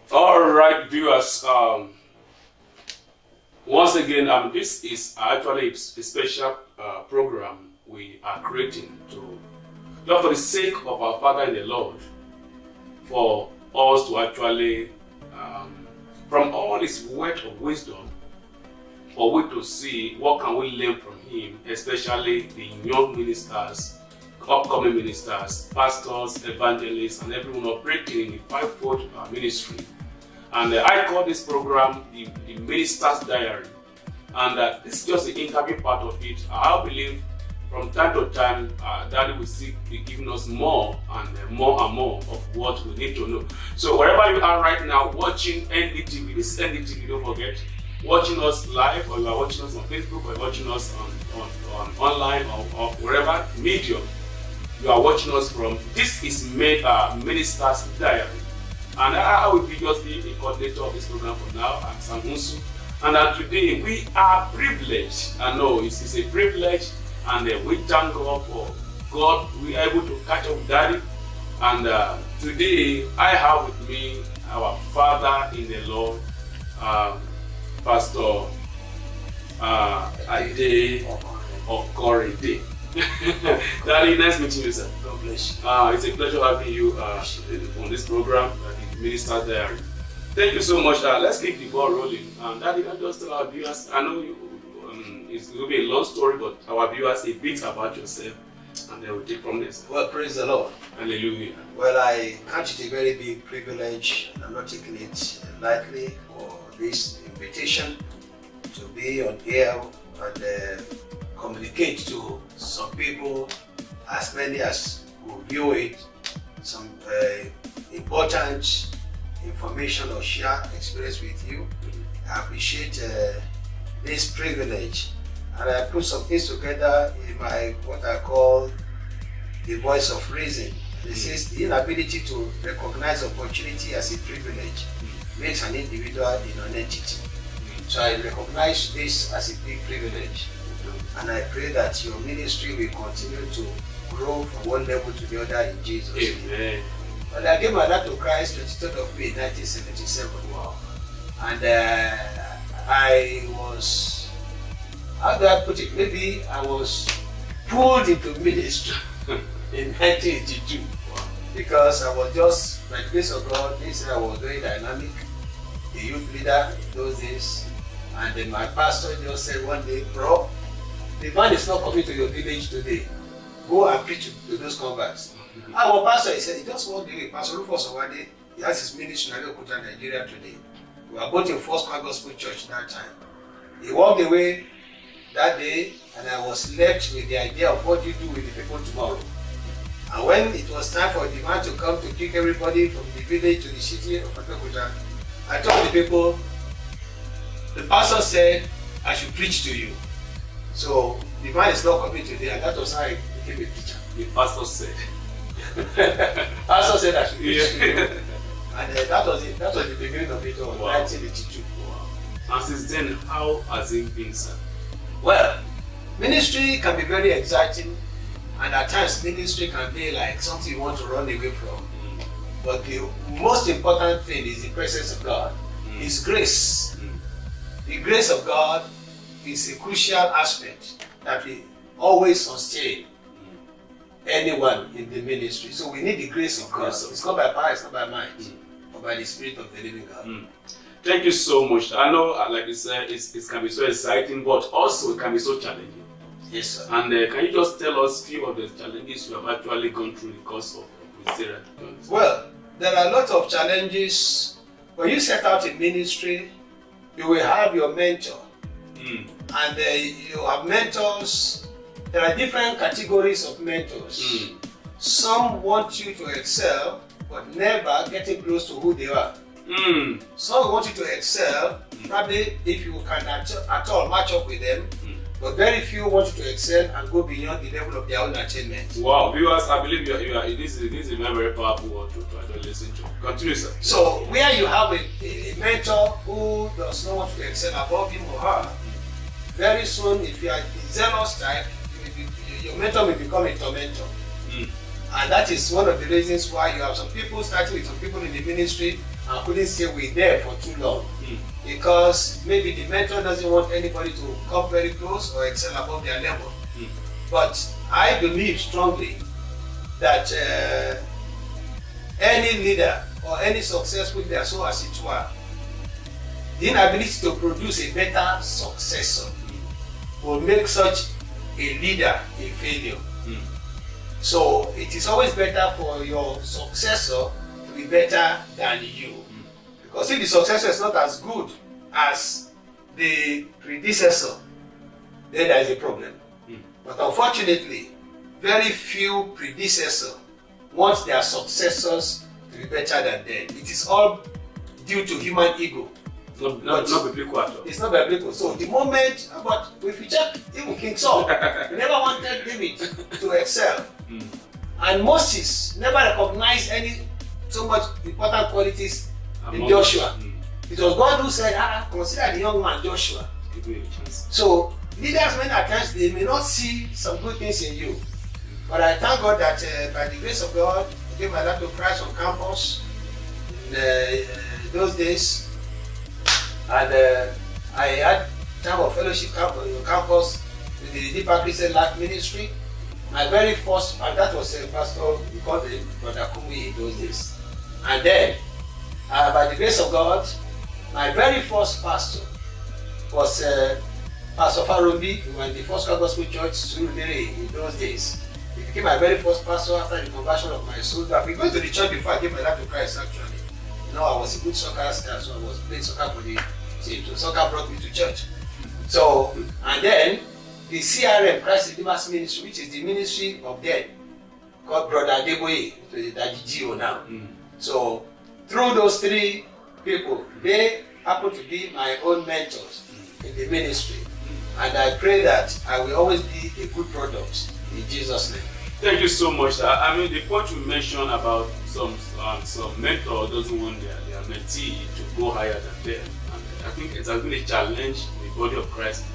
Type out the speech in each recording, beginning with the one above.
All right, viewers. Once again, this is actually a special program we are creating to, just for the sake of our Father in the Lord, for us to actually, from all His word of wisdom, for we to see what can we learn from Him, especially the young ministers, upcoming ministers, pastors, evangelists, and everyone operating in the fivefold ministry. And I call this program the Minister's Diary. And this is just the interview part of it. I believe from time to time, Daddy will be giving us more and more of what we need to know. So wherever you are right now, watching NDTV, this is NDTV, don't forget, watching us live, or you are watching us on Facebook, or watching us on online, or wherever medium you are watching us from. This is Minister's Diary. And I will just be the coordinator of this program for now. I'm Sam Hunsu. And today we are privileged. I know it's a privilege, and we thank God for God. We are able to catch up with Daddy. And today I have with me our Father in the Lord, Pastor Okonrende. Daddy, nice meeting you, sir. God bless you. It's a pleasure having you on this program, the Minister's Diary. Thank you so much. Let's keep the ball rolling. Daddy, can just tell our viewers, I know it will be a long story, but our viewers, a bit about yourself, and then we'll take from this. Well, praise the Lord. Hallelujah. Well, I count it a very big privilege, and I'm not taking it lightly, for this invitation to be on air and communicate to some people, as many as will view it, some important information or share experience with you. I appreciate this privilege, and I put some things together in my what I call the voice of reason. This is the inability to recognize opportunity as a privilege makes an individual a non-entity. So I recognize this as a big privilege, and I pray that your ministry will continue to grow from one level to the other in Jesus' name. But I gave my life to Christ 23rd of May 1977. Wow. And I was, how do I put it? Maybe I was pulled into ministry in 1982. Wow. Because I was just, by the grace of God, this I was very dynamic, the youth leader in those days. And then my pastor just said one day, bro, the man is not coming to your village today. Go and preach to those converts. Our pastor, he said, he just walked away. Pastor Rufus Owade, he has his ministry in Abeokuta, Nigeria today. We were both in First Crown Gospel Church that time. He walked away that day, and I was left with the idea of what you do with the people tomorrow. And when it was time for the man to come to pick everybody from the village to the city of Abeokuta, I told the people, the pastor said, I should preach to you. So the man is not coming today, and that was how I became a preacher. The pastor said. Pastor said I should preach to you. And that was it. That was the beginning of it all, wow. 1982. Wow. And since then, how has it been, sir? Well, ministry can be very exciting, and at times ministry can be like something you want to run away from. But the most important thing is the presence of God, His grace. The grace of God is a crucial aspect that will always sustain anyone in the ministry. So we need the grace of God. It's not by power, it's not by might, but by the Spirit of the living God. Thank you so much. I know, like you said, it can be so exciting, but also it can be so challenging. Yes, sir. And can you just tell us a few of the challenges you have actually gone through in the course of Sarah? Well, there are a lot of challenges. When you set out in ministry, you will have your mentor. And you have mentors. There are different categories of mentors. Some want you to excel, but never getting close to who they are. Some want you to excel, probably if you can at all match up with them, but very few want you to excel and go beyond the level of their own attainment. Wow, viewers, I believe this is a very powerful word to listen to. Continue, sir. So, where you have a mentor who does not want to excel above him or her, very soon, if you are the zealous type, your mentor will become a tormentor. And that is one of the reasons why you have some people starting with some people in the ministry and couldn't stay with them for too long. Because maybe the mentor doesn't want anybody to come very close or excel above their level. But I believe strongly that any leader or any successful leader, so as it were, the inability to produce a better successor will make such a leader a failure. So it is always better for your successor to be better than you. Because if the successor is not as good as the predecessor, then there is a problem. But unfortunately, very few predecessors want their successors to be better than them. It is all due to human ego. Not biblical at all. It's not biblical. So the moment, but if you check even King Saul, he never wanted David to excel. And Moses never recognized any so much important qualities in Joshua. It was God who said, consider the young man Joshua. So leaders, many times, they may not see some good things in you. But I thank God that by the grace of God, I gave my life to Christ on campus in those days. And I had time of fellowship on campus with the Deeper Christian Life Ministry. My very first, and that was a pastor, we called him Brother Kumi in those days. And then, by the grace of God, my very first pastor was Pastor Farombi, who was in the First Gospel Church, Surulere, in those days. He became my very first pastor after the conversion of my soul. I've been going to the church before I gave my life to Christ, actually. You know, I was a good soccer star, so I was playing soccer for the team. So soccer brought me to church. So, and then, the CRM, Christ Redeemer's Ministry, which is the ministry of them, called Brother Adeboye, the GGO now. So, through those three people, they happen to be my own mentors in the ministry. And I pray that I will always be a good product in Jesus' name. Thank you so much. I mean, the point you mentioned about some mentor doesn't want their mentee to go higher than them. And I think it has been a challenge in the body of Christ.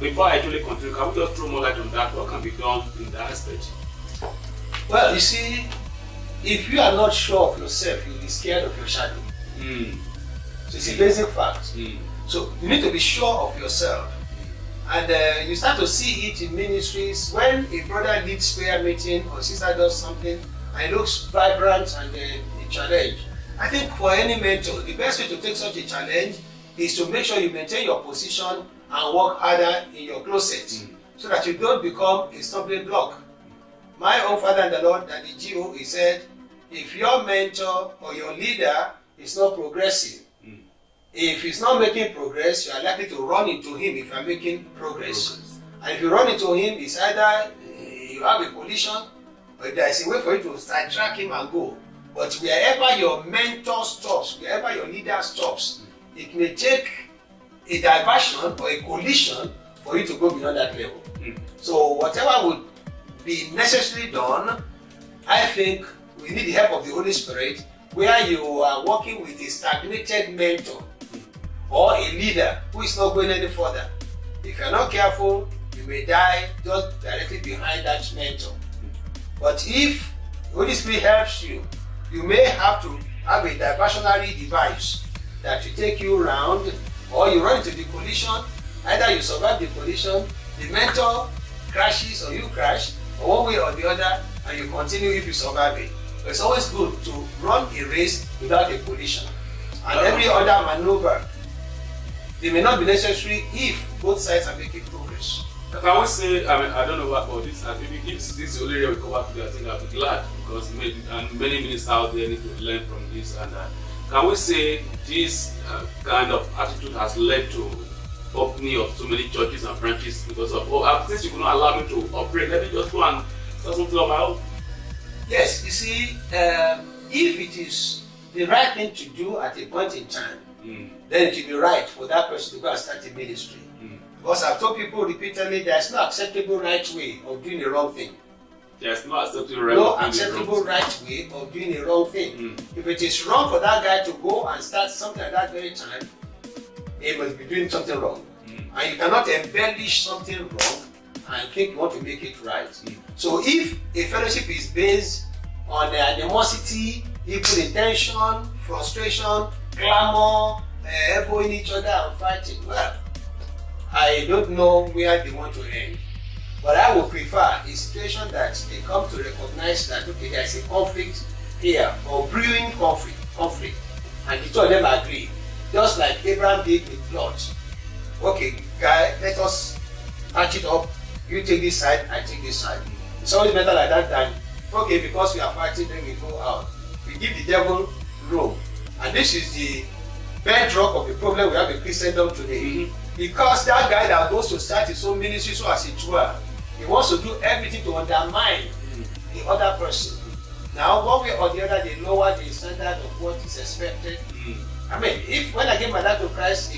Before I actually continue, can we just throw more light on that? What can be done in that aspect? Well, you see, if you are not sure of yourself, you'll be scared of your shadow. So it's a basic fact. So you need to be sure of yourself. And you start to see it in ministries. When a brother leads prayer meeting or sister does something and it looks vibrant and a challenge. I think for any mentor, the best way to take such a challenge is to make sure you maintain your position and work harder in your closet so that you don't become a stumbling block. My own father in the Lord, at the GO, he said, if your mentor or your leader is not progressing, if he's not making progress, you are likely to run into him if you are making progress. And if you run into him, it's either you have a collision or there is a way for you to start track him and go. But wherever your mentor stops, wherever your leader stops, it may take a diversion or a collision for you to go beyond that level. So whatever would be necessarily done, I think we need the help of the Holy Spirit, where you are working with a stagnated mentor or a leader who is not going any further. If you are not careful, you may die just directly behind that mentor. But if the Holy Spirit helps you, you may have to have a diversionary device that will take you around, or you run into the collision. Either you survive the collision, the mentor crashes or you crash, or one way or the other, and you continue if you survive it. But it's always good to run a race without a collision. And every other maneuver, they may not be necessary if both sides are making progress. Can we say, I mean, I don't know what about this, I think if this is the only area we cover today, I think I'll be glad, because many ministers out there need to learn from this. And can we say this kind of attitude has led to opening of so many churches and branches because of, since you could not allow me to operate, let me just go and start something on my own? Yes, you see, if it is the right thing to do at a point in time, then it will be right for that person to go and start a ministry. Because I've told people repeatedly, there's no acceptable right way of doing the wrong thing. There's no acceptable right way of doing the wrong thing. If it is wrong for that guy to go and start something at that very time, he must be doing something wrong. And you cannot embellish something wrong and think you want to make it right. So if a fellowship is based on animosity, evil intention, frustration, clamor, elbowing each other and fighting. Well, I don't know where they want to end. But I would prefer a situation that they come to recognize that, okay, there is a conflict here, or brewing conflict, and the two of them agree. Just like Abraham did with Lot. Okay, guy, let us patch it up. You take this side, I take this side. It's always better like that than, okay, because we are fighting, then we go out. We give the devil room. And this is the bedrock of the problem we have in Christendom today. Because that guy that goes to start his own ministry so as a tour, he wants to do everything to undermine the other person. Now, one way or the other, they lower the standard of what is expected. I mean, if when I gave my life to Christ,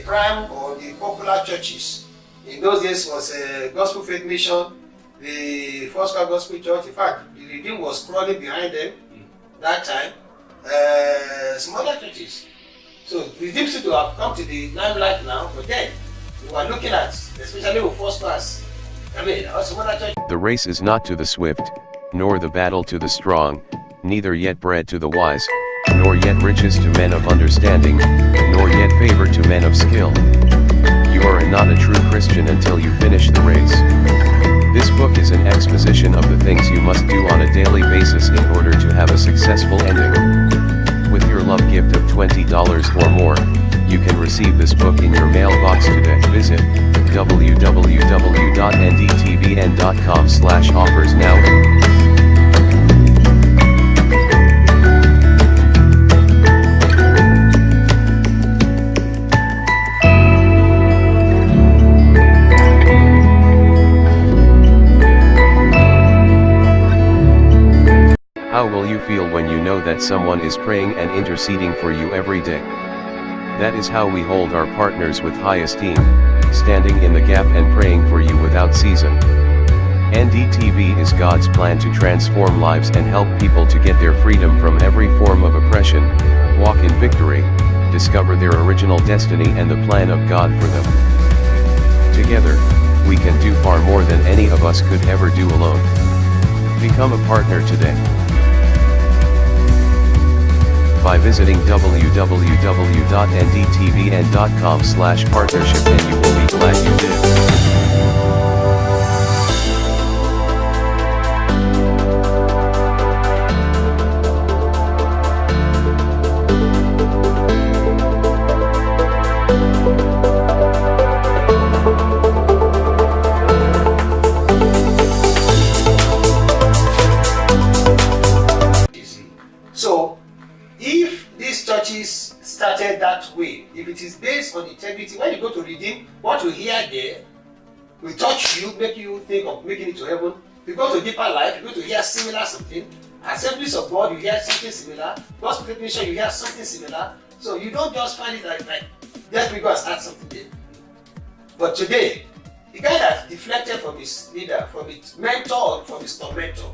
prime or the popular churches in those days was a Gospel Faith Mission, the First Gospel Church. In fact, the Redeemed was crawling behind them that time. Some other churches. So the Redeemed seem to have come to the limelight now, but then we were looking at, especially with first class. Some other churches. The race is not to the swift, nor the battle to the strong, neither yet bread to the wise, nor yet riches to men of understanding, nor yet favor to men of skill. You are not a true Christian until you finish the race. This book is an exposition of the things you must do on a daily basis in order to have a successful ending. With your love gift of $20 or more, you can receive this book in your mailbox today. Visit www.ndtvn.com/offers now. How will you feel when you know that someone is praying and interceding for you every day? That is how we hold our partners with high esteem, standing in the gap and praying for you without season. NDTV is God's plan to transform lives and help people to get their freedom from every form of oppression, walk in victory, discover their original destiny and the plan of God for them. Together, we can do far more than any of us could ever do alone. Become a partner today by visiting www.ndtvn.com/partnership, and you will be glad you did. So, if these churches started that way, if it is based on integrity, when you go to Redeem, what you hear there will touch you, make you think of making it to heaven. You go to Deeper Life, you go to hear similar something. Assemblies of God, you hear something similar. Gospel Faith Mission, you hear something similar. So you don't just find it like just because start something there. But today, the guy that deflected from his leader, from his mentor, from his tormentor,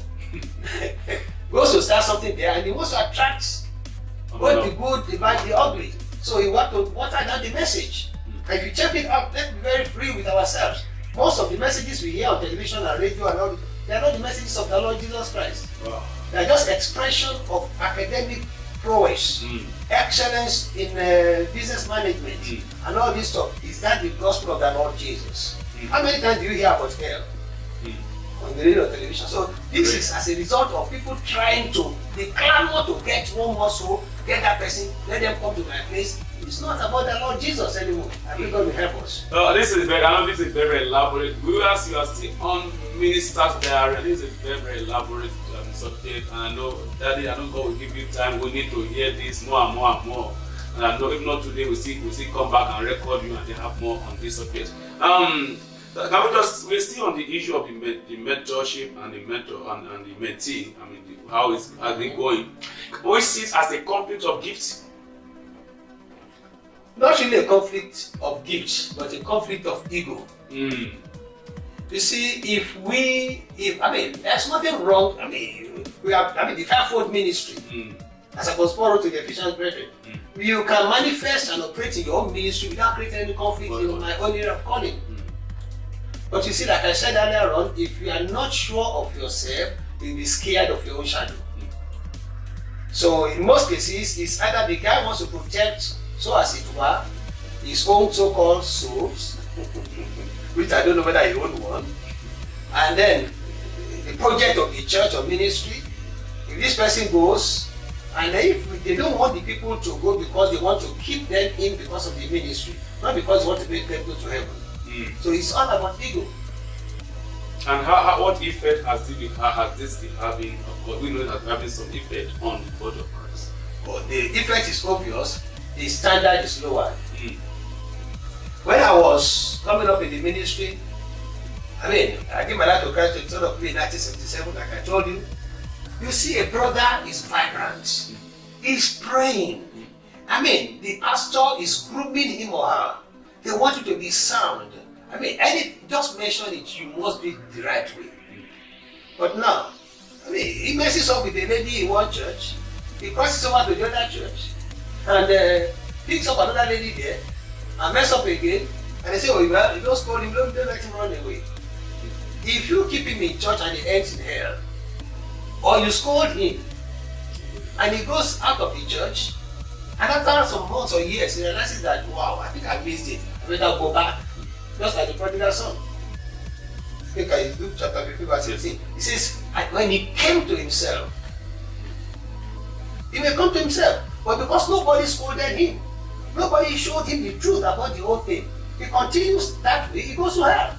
goes to start something there, and he wants to attract both the good, the bad, the ugly. So he wants to water down the message. And if you check it out, let's be very free with ourselves. Most of the messages we hear on television and radio and all, they are not the messages of the Lord Jesus Christ. Wow. They are just expression of academic prowess, excellence in business management, and all this stuff. Is that the gospel of the Lord Jesus? How many times do you hear about hell on the radio or television? So this is as a result of people trying to, they clamor to get one more soul, get that person, let them come to my place. It's not about the Lord Jesus anymore. I think God will help us. This is very elaborate. We as you are still on Minister's Diary, and this is a very elaborate subject. And I know, Daddy, I know God will give you time. We need to hear this more and more and more. And I know if not today, we'll still come back and record you and they have more on this subject. We're still on the issue of the mentorship and the mentor and the mentee. I mean, how are they going? We see it as a conflict of gifts. Not really a conflict of gifts, but a conflict of ego. You see, there's nothing wrong. The fivefold ministry, as I was borrowed to the Ephesians brethren. You can manifest and operate in your own ministry without creating any conflict in my own area of calling. But you see, like I said earlier on, if you are not sure of yourself, you'll be scared of your own shadow. So in most cases, it's either the guy wants to protect, so as it were, his own so-called souls, which I don't know whether he own one, and then the project of the church or ministry. If this person goes, and if they don't want the people to go because they want to keep them in because of the ministry, not because they want to make them go to heaven. So it's all about ego. And what effect has this been having? Of course, we know it has having some effect on the body of Christ. But the effect is obvious. The standard is lower. When I was coming up in the ministry, I gave my life to Christ in 1977, like I told you. You see, a brother is vibrant. He's praying. The pastor is grooming him or her. They want you to be sound. Just mention it, you must be the right way. But now, he messes up with a lady in one church, he crosses over to the other church, and picks up another lady there, and mess up again, and they say, oh, you don't scold him, don't let him run away. If you keep him in church and he ends in hell, or you scold him, and he goes out of the church, and after some months or years, he realizes that, wow, I think I missed it, I better go back. Just like the prodigal son. Look at Luke chapter 15, verse 16. He says, when he came to himself, he may come to himself, but because nobody scolded him, nobody showed him the truth about the whole thing, he continues that way, he goes to hell.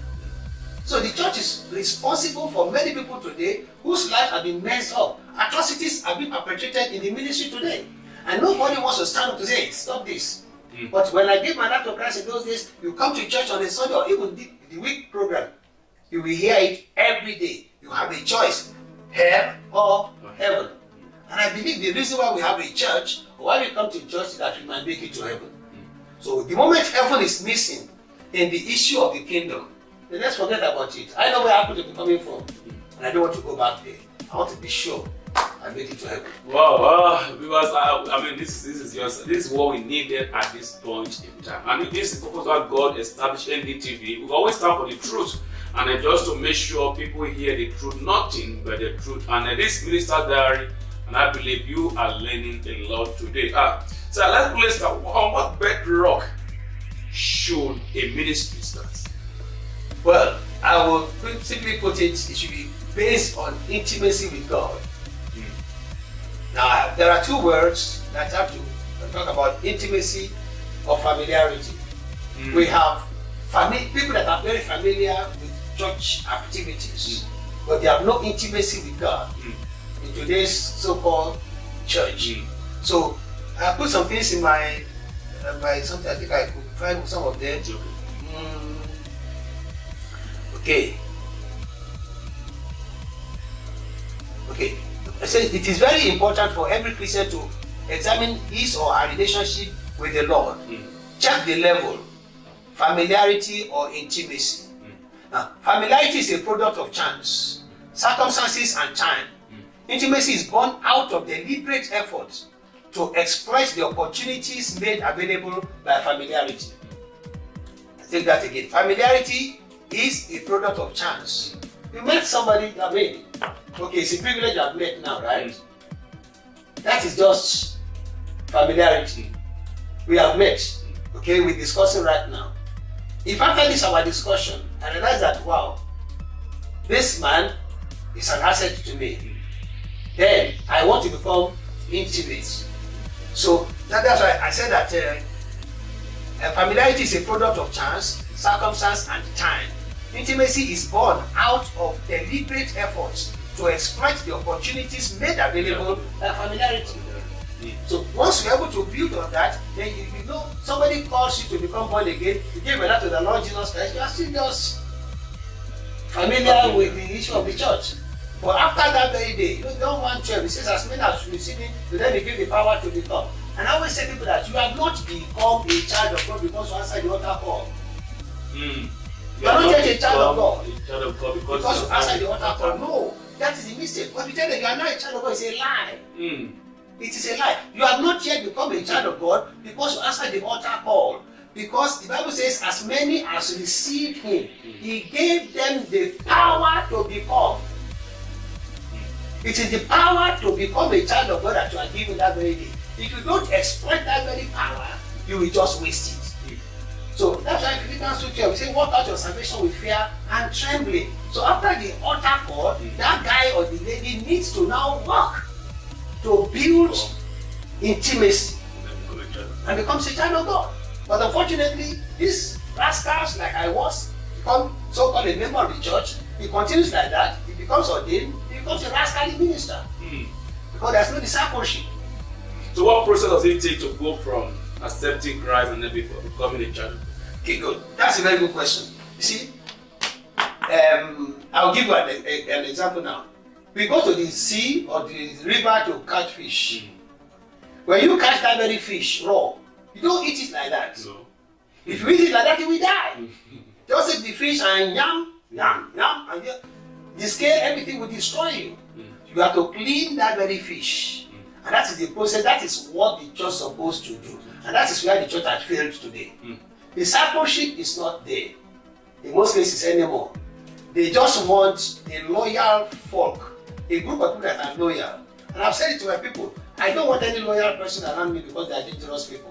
So the church is responsible for many people today whose lives have been messed up. Atrocities have been perpetrated in the ministry today. And nobody wants to stand up to say, stop this. But when I gave my life to Christ in those days, you come to church on a Sunday or even the week program, you will hear it every day. You have a choice, hell or heaven. And I believe the reason why we have a church, or why we come to church, is that we might make it to heaven. So the moment heaven is missing in the issue of the kingdom, then let's forget about it. I know where I happen to be coming from, and I don't want to go back there. I want to be sure I make it to heaven. Wow, because this is what we needed at this point in time. And this is the purpose why God established NDTV. We always stand for the truth, and just to make sure people hear the truth, nothing but the truth. And this minister diary, and I believe you are learning a lot today. So let's place that on what bedrock should a ministry start? Well, I will simply put it should be based on intimacy with God. Now, there are two words that have to talk about intimacy or familiarity. We have people that are very familiar with church activities, but they have no intimacy with God in today's so-called church. So, I put some things in my something. I think I could find some of them. Okay. So it is very important for every Christian to examine his or her relationship with the Lord. Check the level, familiarity or intimacy. Now, familiarity is a product of chance, circumstances and time. Intimacy is born out of deliberate efforts to exploit the opportunities made available by familiarity. I take that again. Familiarity is a product of chance. You met somebody, okay, it's a privilege I've met now, right? That is just familiarity. We have met, okay, we're discussing right now. If after this our discussion, I realize that, wow, this man is an asset to me, then I want to become intimate. So that's why I said that familiarity is a product of chance, circumstance, and time. Intimacy is born out of deliberate efforts to exploit the opportunities made available by familiarity. So once you're able to build on that, then you know somebody calls you to become born again, you give a lot to the Lord Jesus Christ, you are still just familiar with the issue of the church. But after that very day, John 1:12, it says, as many as receive it, to them they give the power to become. And I always tell people that you have not become a child of God because you answered the altar call. You are not yet a child of God because you answered the altar call. No, that is a mistake. But you tell them you are not a child of God, it's a lie. It is a lie. You have not yet become a child of God because you answered the altar call. Because the Bible says, as many as received him, he gave them the power to become. It is the power to become a child of God that you are given that very day. If you don't exploit that very power, you will just waste it. So that's why Philippians 2:12 we say, work out your salvation with fear and trembling. So after the altar call, that guy or the lady needs to now work to build intimacy and becomes a child of God. But unfortunately, these rascals, like I was, become so-called a member of the church. He continues like that. He becomes ordained. He becomes a rascally minister because there's no discipleship. So what process does it take to go from accepting Christ and then becoming a child? Okay, good. That's a very good question. You see, I'll give you an example now. We go to the sea or the river to catch fish. When you catch that very fish raw, you don't eat it like that. No. If you eat it like that, you will die. Just take the fish and yum, and the scale, everything will destroy you. You have to clean that very fish. And that is the process. That is what the church is supposed to do. And that is where the church has failed today. Discipleship is not there in most cases anymore. They just want a loyal folk, a group of people that are loyal. And I've said it to my people, I don't want any loyal person around me because they are dangerous people.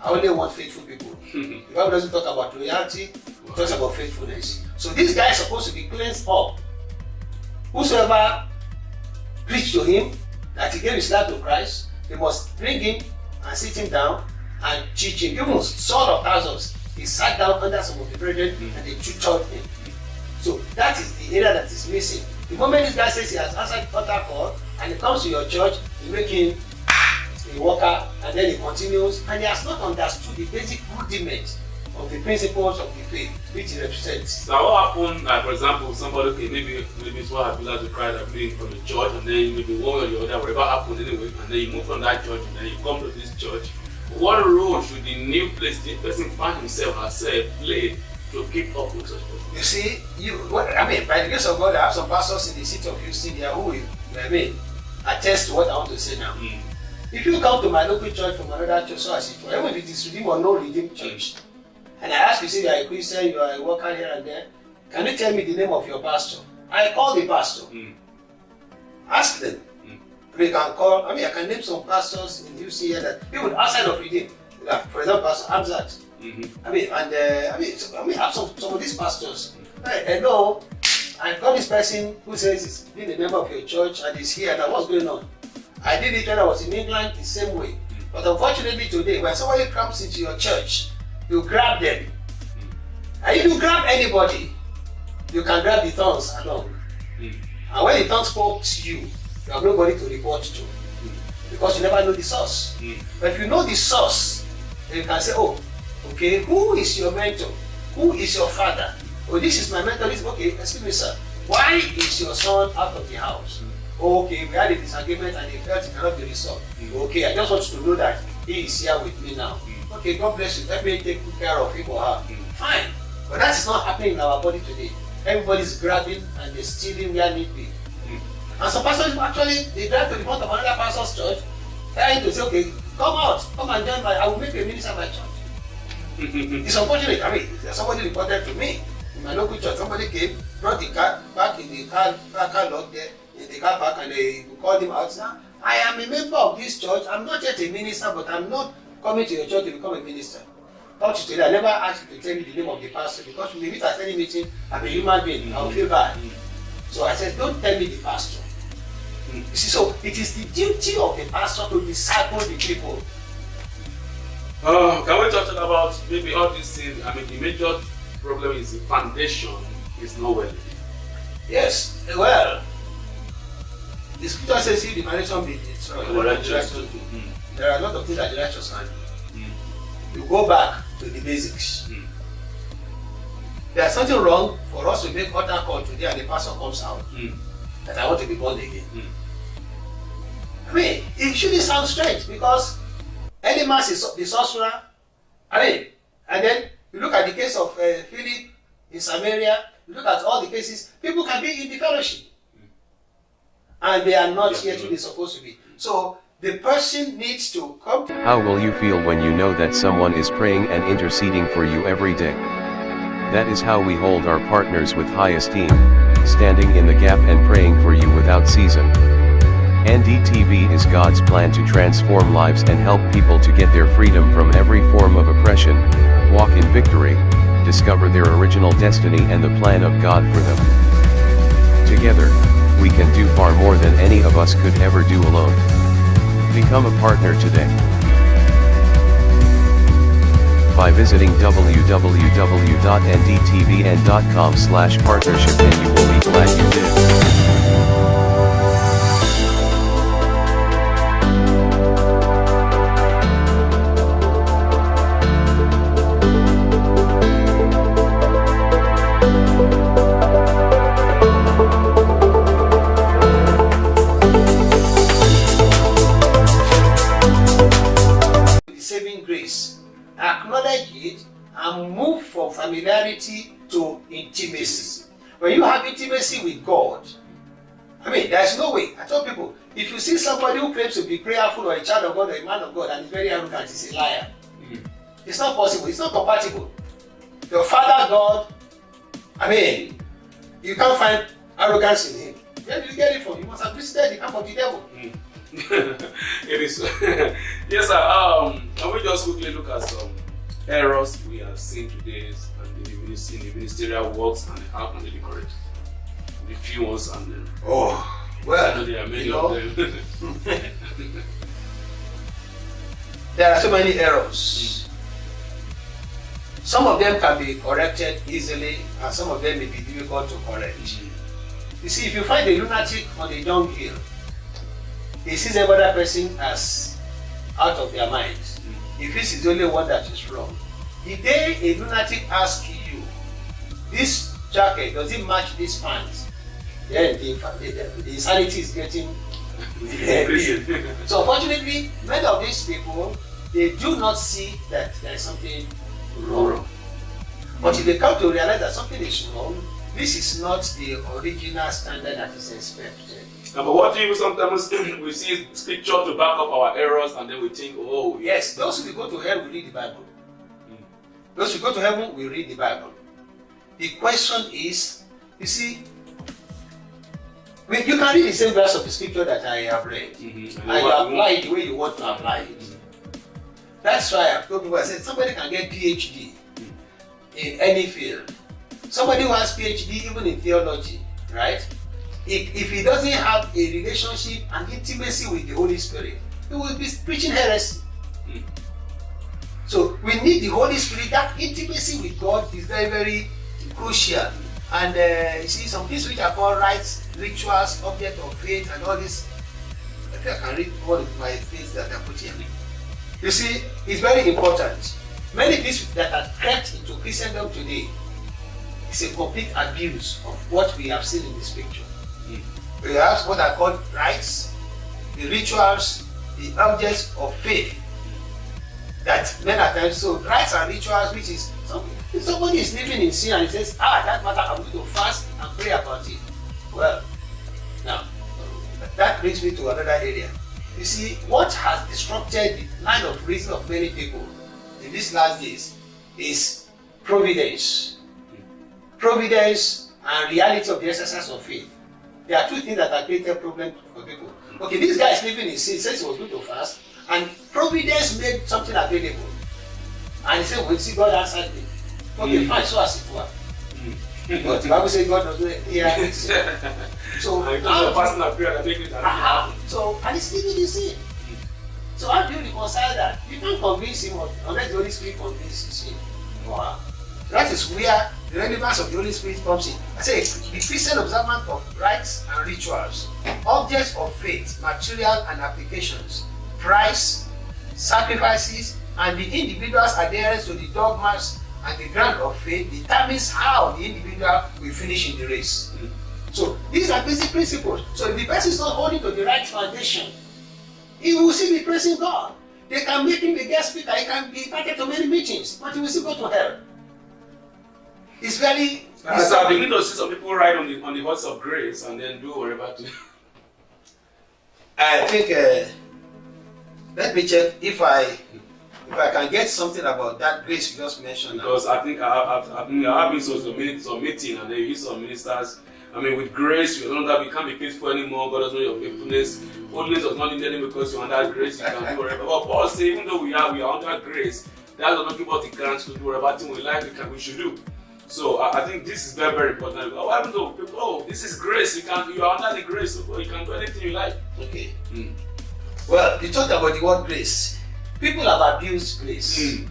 I only want faithful people. The Bible doesn't talk about loyalty, it talks about faithfulness. So this guy is supposed to be cleansed up. Whosoever preached to him that he gave his life to Christ, they must bring him and sit him down and teach him. Even Saul of Tarsus, he sat down under some of the brethren and they tutored him. So that is the area that is missing. The moment this guy says he has answered the altar call and he comes to your church, you make him a worker, and then he continues, and he has not understood the basic rudiment of the principles of the faith which he represents. Now what happened, for example, somebody, okay, maybe it's what happened to Christ have been from the church, and then maybe one or the other, whatever happened anyway, and then you move from that church, and then you come to this church. What role should the new place, the person find himself herself play to keep up with such person? You see, by the grace of God, I have some pastors in the city of Houston here who will, attest to what I want to say now. If you come to my local church from another church, so as it were, even if it is redeemed or no redeemed church, and I ask you, say you are a Christian, you are a worker here and there, can you tell me the name of your pastor? I call the pastor. Ask them. They can call, I can name some pastors in Houston here that people outside of redeemed. For example, Pastor Hamzat. I have some of these pastors. Hello, I call this person who says he's been a member of your church and is here, and what's going on? I did it when I was in England the same way. But unfortunately today, when somebody comes into your church, you grab them. And if you grab anybody, you can grab the tongues along. And when the tongue pokes you, you have nobody to report to. Because you never know the source. But if you know the source, then you can say, oh, okay, who is your mentor? Who is your father? Oh, this is my mentor. Okay, excuse me, sir. Why is your son out of the house? Okay, we had a disagreement and he felt it cannot be resolved. Okay, I just want you to know that he is here with me now. Okay, God bless you. Let me take good care of him or her. Fine. But that is not happening in our body today. Everybody is grabbing and they're stealing where need be. And some pastors actually, they drive to the front of another pastor's church, trying to say, okay, come out, come and join I will make you a minister of my church. It's unfortunate. Somebody reported to me in my local church. Somebody came, brought the car back in the car lot there, in the car park, and they called him out. Now, I am a member of this church. I'm not yet a minister, but I'm not coming to your church to become a minister. Up to today, I never asked you to tell me the name of the pastor because when we meet at any meeting, I'm a human being. I will feel bad. So I said, don't tell me the pastor. You see, so it is the duty of the pastor to disciple the people. Can we talk about maybe all these things? The major problem is the foundation is not well. Yes, well, the scripture says if the foundation be destroyed, what the righteous do. There are a lot of things that the righteous can do. You go back to the basics. There's something wrong for us to make altar call today and the pastor comes out that I want to be born again. It shouldn't sound strange because any man is the sorcerer. And then you look at the case of Philip in Samaria, you look at all the cases, people can be in the fellowship. And they are not yet who they're supposed to be. So the person needs to come. How will you feel when you know that someone is praying and interceding for you every day? That is how we hold our partners with high esteem. standing in the gap and praying for you without season. NDTV is God's plan to transform lives and help people to get their freedom from every form of oppression, walk in victory, discover their original destiny and the plan of God for them. Together, we can do far more than any of us could ever do alone. Become a partner today by visiting www.ndtvn.com/partnership, and you will be glad you did. Saving grace, acknowledge it and move from familiarity to intimacy. When you have intimacy with God, there's no way. I tell people, if you see somebody who claims to be prayerful or a child of God or a man of God and is very arrogant, he's a liar. It's not possible. It's not compatible. Your Father God, you can't find arrogance in him. Where do you get it from? You must have visited the camp of the devil. It is. Yes, sir. Can we just quickly look at some errors we have seen today and in the ministerial works, and how can they be corrected? The few ones, and then. Well, I know there are many of them. There are so many errors. Some of them can be corrected easily, and some of them may be difficult to correct. You see, if you find a lunatic on a dunghill, he sees every other person as out of their minds. He feels he's the only one that is wrong. The day a lunatic asks you, this jacket, does it match these pants? Then the insanity is getting So unfortunately, many of these people, they do not see that there is something wrong. But if they come to realize that something is wrong, this is not the original standard that is expected. But what do you sometimes we see scripture to back up our errors, and then we think, oh yes, those who go to hell will read the Bible. Those who go to heaven will read the Bible. The question is, you see, you can read the same verse of the scripture that I have read, and you apply it the way you want to apply it. That's why I've told people, I said, somebody can get PhD in any field. Somebody who has PhD even in theology, right? If he doesn't have a relationship and intimacy with the Holy Spirit, he will be preaching heresy. So we need the Holy Spirit. That intimacy with God is very, very crucial. And you see, some things which are called rites, rituals, object of faith, and all this. I think I can read one of my things that I put here. You see, it's very important. Many things that are crept into Christendom today is a complete abuse of what we have seen in the scripture. We have what are called rites, the rituals, the objects of faith. That men at times, so rites and rituals, which is if somebody is living in sin and he says, that matter, I'm going to fast and pray about it. Well, now, that brings me to another area. You see, what has disrupted the line of reason of many people in these last days is providence. Providence and reality of the exercise of faith. There are two things that are creating a problem for people. Okay, this guy is living in sin, says he was going to fast, and providence made something available. And he said, well, see, God answered me. Okay, fine, so as it were. But the Bible says God does not hear it. So, and he's living in sin. So how do you reconcile that? You can't convince him unless the Holy Spirit convinces him. Wow. That is where the relevance of the Holy Spirit comes in. I say, the Christian observance of rites and rituals, objects of faith, material and applications, price, sacrifices, and the individual's adherence to the dogmas and the ground of faith determines how the individual will finish in the race. So these are basic principles. So if the person is not holding to the right foundation, he will still be praising God. They can make him a guest speaker, he can be invited to many meetings, but he will still go to hell. It's very. So I begin to see some people ride on the horse of grace and then do whatever to. I think. Let me check if I can get something about that grace you just mentioned. Because I think I've been some meeting, and then you see some ministers I mean, with grace, you no longer you can't be faithful anymore. God doesn't know your faithfulness. Holiness does not need anything because you're under grace. You can do whatever. But Paul says, even though we are under grace, that does not give us the grant to do whatever thing we like. We should do. So I think this is very, very important. What happens to people? Oh, this is grace. You are under the grace, so you can do anything you like. Okay. Well, you talked about the word grace. People have abused grace.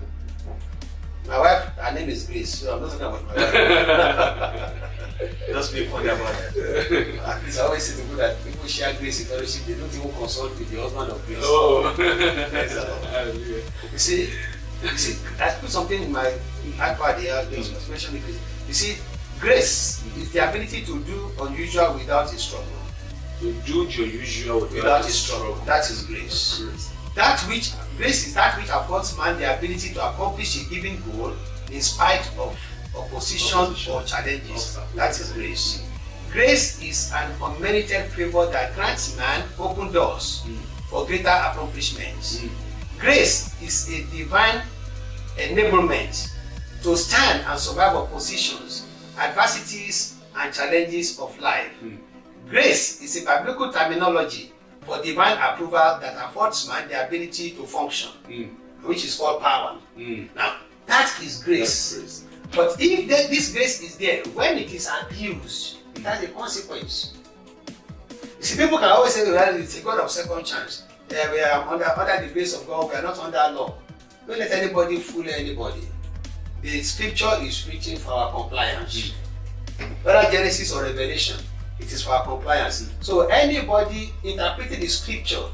My wife, her name is Grace, so I'm not talking about my wife. Just be funny about that. At least I always say to people that people share grace in fellowship, they don't even consult with the husband of grace. Oh. You see, I put something in my iPad here, just mention grace. You see, grace is the ability to do unusual without a struggle. To do your usual without a struggle. That is grace. Grace is that which affords man the ability to accomplish a given goal in spite of opposition or challenges. That is grace. Grace is an unmerited favor that grants man open doors for greater accomplishments. Grace is a divine enablement to stand and survive oppositions, adversities, and challenges of life. Grace is a biblical terminology for divine approval that affords man the ability to function, which is called power. Now, that is grace. But if this grace is there, when it is abused, it has a consequence. You see, people can always say, well, it's a God of second chance. We are under the grace of God, we are not under law. Don't let anybody fool anybody. The scripture is written for our compliance. Whether Genesis or Revelation, it is for our compliance. So anybody interpreting the scripture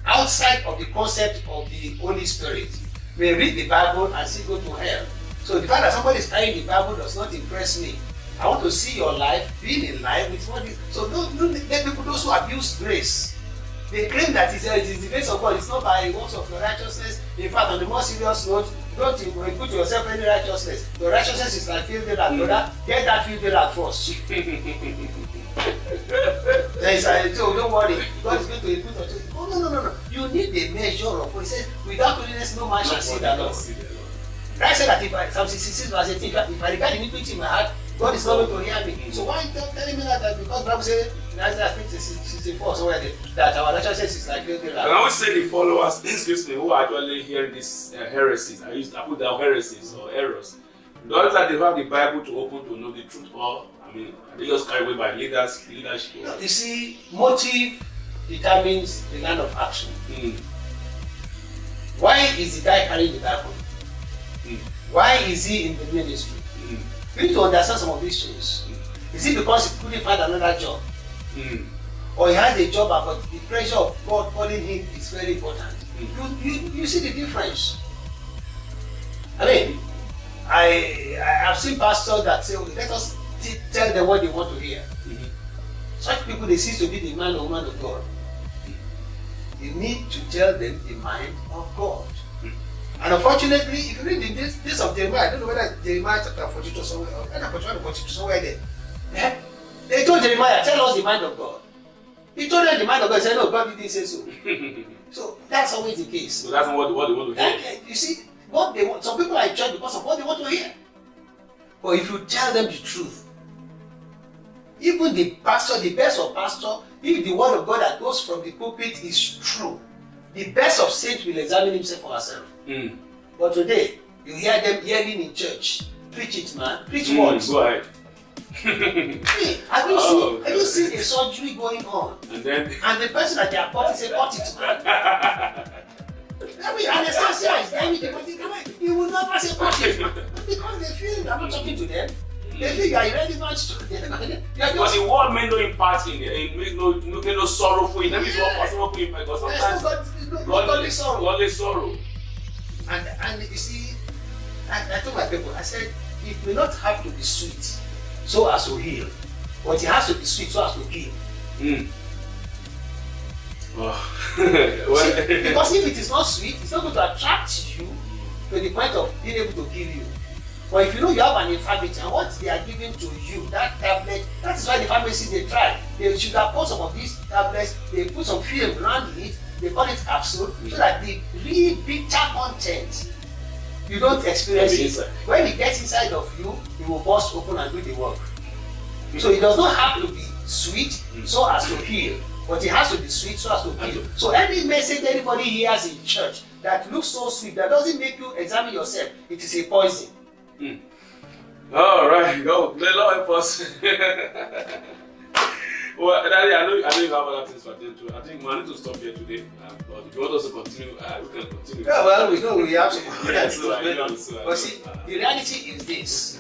outside of the concept of the Holy Spirit may read the Bible and still go to hell. So the fact that somebody is carrying the Bible does not impress me. I want to see your life being in line with what is. So don't let people, those who abuse grace, they claim that it is the grace of God. It's not by works of your righteousness. In fact, on the more serious note, don't impute yourself any righteousness. Your righteousness is like filthy rag, brother. Get that filthy rag first. So don't worry, God is going to impute unto you. No. You need a measure of what he says. Without holiness, no man shall see the Lord. I said that Psalm 66 verse 18, if I regard iniquity in my heart, God is not going to hear me. So why are you telling me that? Because Bible says in Isaiah 64 somewhere that our righteousness is like filthy rag. And I would say the followers, who are actually hearing these heresies, I put down heresies or errors. Those that they have the Bible to open to know the truth, or they just carried away by leadership. You see, motive determines the line of action. Why is the guy carrying the Bible? Why is he in the ministry? You need to understand some of these things. Is it because he couldn't find another job? Or he has a job but the pressure of God calling him is very important? You see the difference. I have seen pastors that say, let us tell them what they want to hear. Such people, they cease to be the man or woman of God. You need to tell them the mind of God. And unfortunately, if you read the days of Jeremiah, I don't know whether Jeremiah chapter 42 somewhere, or chapter 42 somewhere there. They told Jeremiah, tell us the mind of God. He told them the mind of God. He said, no, God didn't say so. So that's always the case. So that's what they want to hear. You see, what they want. Some people are in church because of what they want to hear. But if you tell them the truth, even the pastor, the best of pastor, if the word of God that goes from the pulpit is true, the best of saints will examine himself or herself. But today, you hear them yelling in church, preach it, man, preach what? Go ahead. Have you seen a surgery going on? And the person that they are cutting say, cut it, man. Anesthesia is damaging the body. You will never say cut it, man. Because they feel you are not talking to them. They feel you are irrelevant to them. But the word may no impact in it. It may no sorrowful in them. It's not possible to impact. Because sometimes godly sorrow. And you see, I told my people, I said, it may not have to be sweet so as to heal, but it has to be sweet so as to kill. See, because if it is not sweet, it's not going to attract you to the point of being able to kill you. But if you know you have an infirmity and what they are giving to you, that tablet, that is why the pharmacists they try. They should have put some of these tablets, they put some film around it, they call it capsule, so that the real picture content, you don't experience it. When it gets inside of you, it will burst open and do the work. So it does not have to be sweet so as to heal, but it has to be sweet so as to heal. So any message anybody hears in church that looks so sweet, that doesn't make you examine yourself, it is a poison. All right, go. The Lord help us. Well, Daddy, I know you have other things to attend to. I think we need to stop here today. But if you want us to continue, we can continue. Yeah, well, we know we have to. But see, the reality is this.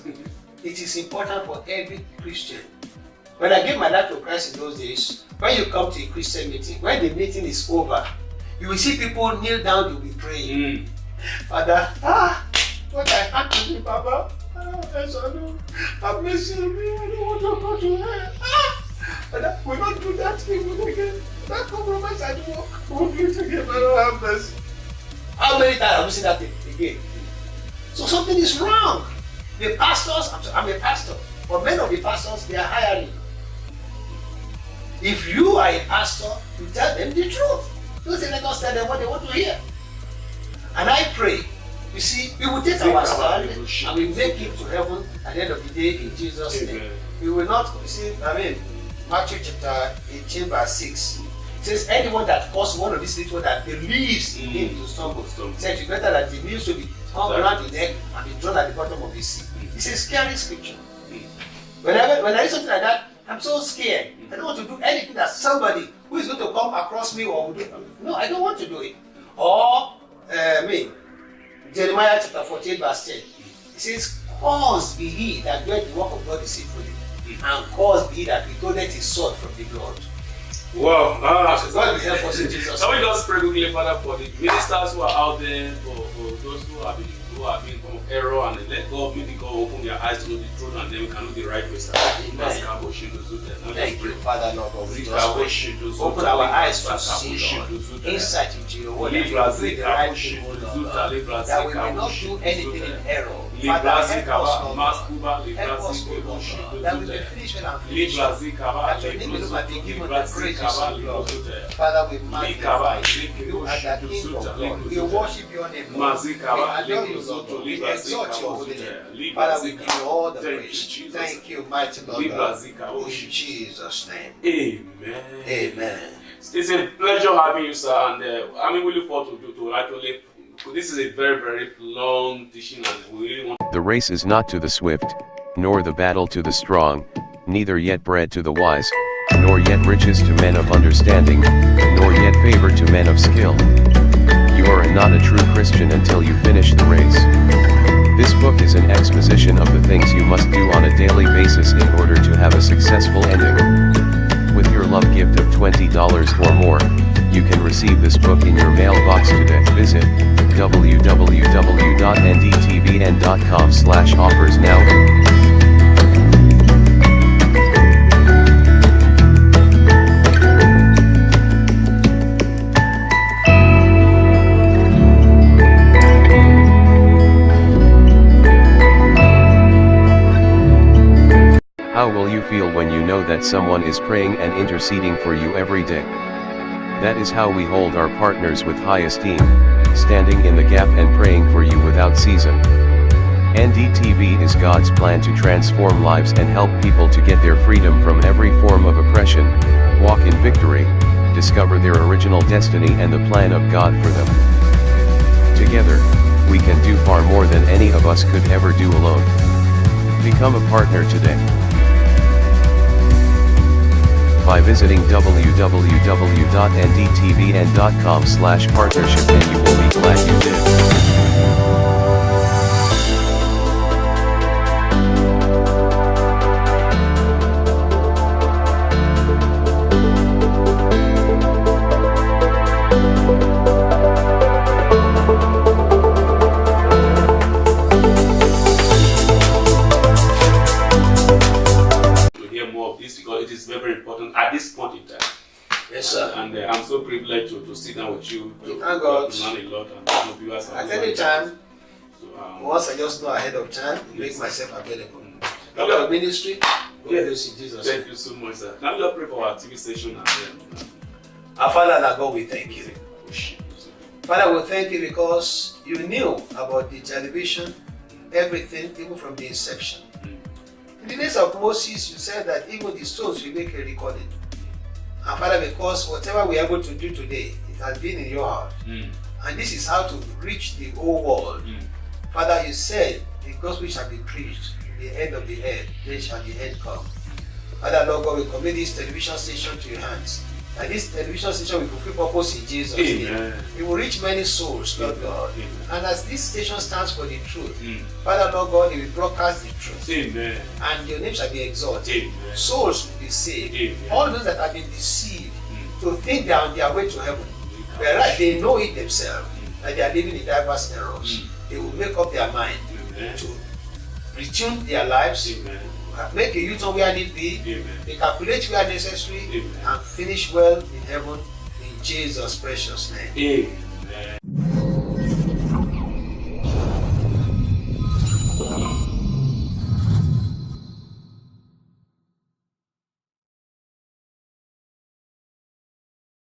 It is important for every Christian. When I gave my life to Christ in those days, when you come to a Christian meeting, when the meeting is over, you will see people kneel down, they will be praying. Father, what I had to do, Papa, have mercy on me, I don't want to go to hell. Father, we don't do that thing again. That compromise I do, we won't do it again, I don't have mercy. How many times have you seen that thing again? So something is wrong. The pastors, I'm a pastor, but many of the pastors, they are hiring. If you are a pastor, you tell them the truth. Don't say, let us tell them what they want to hear. And I pray, you see, we will take our stand and we make it to heaven at the end of the day in Jesus' name. We will not, you see, Matthew chapter 18 verse 6. It says, anyone that causes one of these little that believes in him to stumble, says it's better that the news to be hung around the neck and be drawn at the bottom of the sea. It's a scary scripture. When I read something like that, I'm so scared. I don't want to do anything that somebody who is going to come across me or do. No, I don't want to do it. Or, Jeremiah chapter 48 verse 10. It says, cause be he that doeth the work of God deceitfully, and cause be he that withholdeth his sword from the Lord. Wow. God will help us in Jesus' name. Can we just pray quickly, Father, for the ministers who are out there, for those who have been from error, and let God, maybe God open their eyes to know the truth, and then we can know the right way. Thank you, Father, Lord, open our eyes to see, Lord, insight into your word, that we will do the right thing, Lord, that we will not do anything in error. Father, help us, Lord, that we may finish well and finish, that your name alone might be given the praises, Lord. Father, we magnify you as the King of glory. We worship your name, Lord. We adore you, Lord. We exalt your holy name. Father, we give you all the praise. Thank you, mighty God. In Jesus' name. Amen. Amen. It's a pleasure having you, sir. And we look forward to actually. This is a very, very long teaching, and we really want. The race is not to the swift, nor the battle to the strong, neither yet bread to the wise, nor yet riches to men of understanding, nor yet favor to men of skill. You are not a true Christian until you finish the race. This book is an exposition of the things you must do on a daily basis in order to have a successful ending. With your love gift of $20 or more, you can receive this book in your mailbox today. Visit www.ndtvn.com/offers now. How will you feel when you know that someone is praying and interceding for you every day? That is how we hold our partners with high esteem, standing in the gap and praying for you without season. NDTV is God's plan to transform lives and help people to get their freedom from every form of oppression, walk in victory, discover their original destiny and the plan of God for them. Together, we can do far more than any of us could ever do alone. Become a partner today by visiting www.ndtvn.com/partnership, and you will be glad you did. It is very important at this point in time. Yes, sir. And I'm so privileged to sit down with you. Thank God. To learn a lot. And viewers at any time, once I just know ahead of time, make myself available. Our ministry, yes. In Jesus' Thank you so much, sir. Now let's pray for our TV station. Our Father and our God, we thank you. Father, we thank you because you knew about the television, everything, even from the inception. In the days of Moses, you said that even the stones will make a recording. And Father, because whatever we are able to do today, it has been in your heart. And this is how to reach the whole world. Father, you said the gospel shall be preached, the end of the earth, then shall the end come. Father, Lord God, we commit this television station to your hands. And this television station will fulfill purpose in Jesus' name. It will reach many souls, Lord God. And as this station stands for the truth, Father, Lord God, it will broadcast the truth. And your name shall be exalted. Souls will be saved. All those that have been deceived to think they are on their way to heaven, whereas they know it themselves, that they are living in diverse errors. They will make up their mind to retune their lives, make a U-turn where need be, they calculate where necessary, and finish well in heaven in Jesus' precious name.